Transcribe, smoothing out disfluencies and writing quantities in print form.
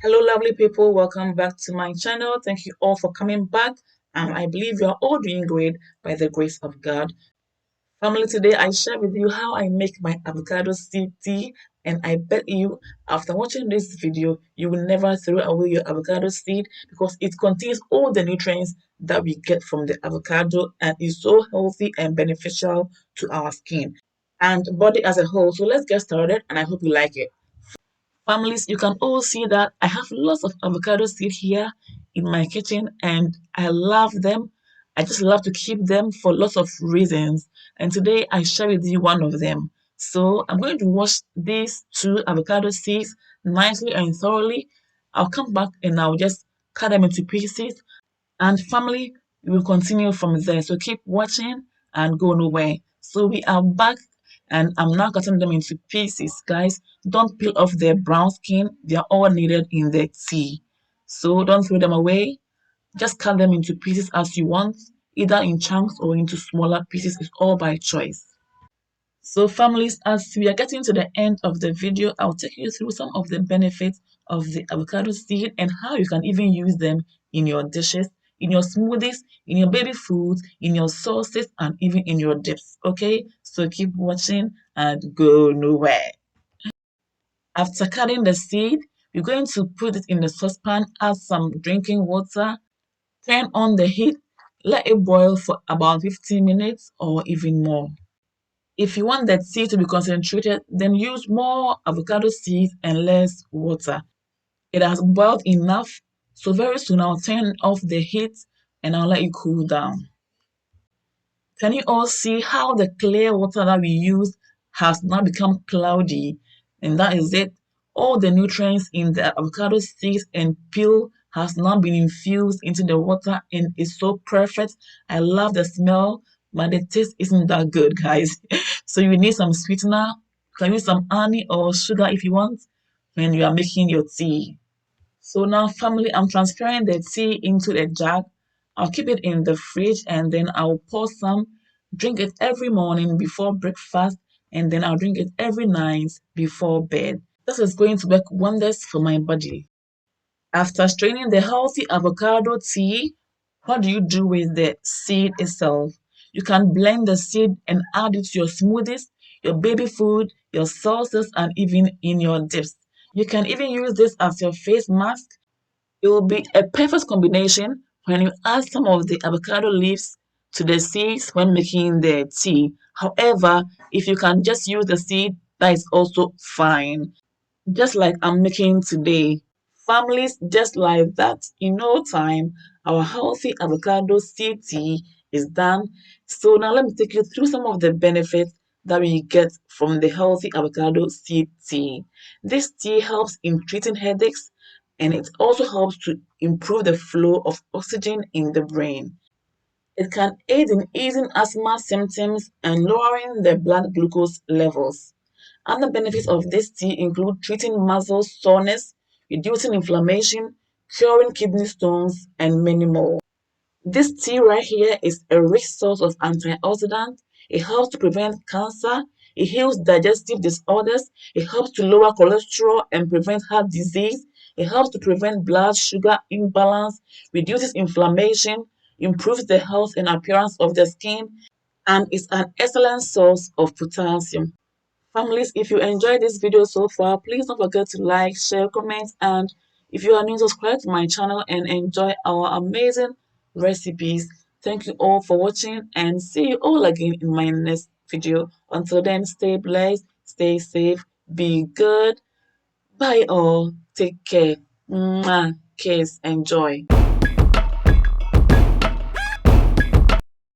Hello, lovely people. Welcome back to my channel. Thank you all for coming back. I believe you are all doing great by the grace of God. Family, today I share with you how I make my avocado seed tea. And I bet you, after watching this video, you will never throw away your avocado seed because it contains all the nutrients that we get from the avocado and is so healthy and beneficial to our skin and body as a whole. So let's get started, and I hope you like it. Families, you can all see that I have lots of avocado seed here in my kitchen and I love them. I just love to keep them for lots of reasons. And today I share with you one of them. So I'm going to wash these two avocado seeds nicely and thoroughly. I'll come back and I'll just cut them into pieces. And family, we will continue from there. So keep watching and go nowhere. So we are back and I'm now cutting them into pieces, guys. Don't peel off their brown skin. They are all needed in the tea. So don't throw them away. Just cut them into pieces as you want, either in chunks or into smaller pieces. It's all by choice. So families, as we are getting to the end of the video, I'll take you through some of the benefits of the avocado seed and how you can even use them in your dishes, in your smoothies, in your baby foods, in your sauces, and even in your dips. Okay, so keep watching and go nowhere. After cutting the seed, you're going to put it in the saucepan, add some drinking water, turn on the heat, let it boil for about 15 minutes or even more. If you want that tea to be concentrated, then use more avocado seeds and less water. It has boiled enough, so very soon I'll turn off the heat and I'll let it cool down. Can you all see how the clear water that we used has now become cloudy? And that is it. All the nutrients in the avocado seeds and peel has now been infused into the water and is so perfect. I love the smell, but the taste isn't that good, guys. So you need some sweetener. You can use some honey or sugar if you want when you are making your tea. So now, family, I'm transferring the tea into the jug. I'll keep it in the fridge and then I'll pour some, drink it every morning before breakfast, and then I'll drink it every night before bed. This is going to work wonders for my body. After straining the healthy avocado tea, what do you do with the seed itself? You can blend the seed and add it to your smoothies, your baby food, your sauces, and even in your dips. You can even use this as your face mask. It will be a perfect combination when you add some of the avocado leaves to the seeds when making the tea. However, if you can just use the seed, that is also fine. Just like I'm making today. Families, just like that, in no time, our healthy avocado seed tea is done. So now let me take you through some of the benefits that we get from the healthy avocado seed tea. This tea helps in treating headaches and it also helps to improve the flow of oxygen in the brain. It can aid in easing asthma symptoms and lowering the blood glucose levels. Other benefits of this tea include treating muscle soreness, reducing inflammation, curing kidney stones, and many more. This tea right here is a rich source of antioxidants. It helps to prevent cancer. It heals digestive disorders. It helps to lower cholesterol and prevent heart disease. It helps to prevent blood sugar imbalance, reduces inflammation, improves the health and appearance of the skin, and is an excellent source of potassium. Families, if you enjoyed this video so far, please don't forget to like, share, comment, and if you are new, subscribe to my channel and enjoy our amazing recipes. Thank you all for watching and see you all again in my next video. Until then, stay blessed, stay safe, be good. Bye all. Take care. Mwah. Kiss. Enjoy.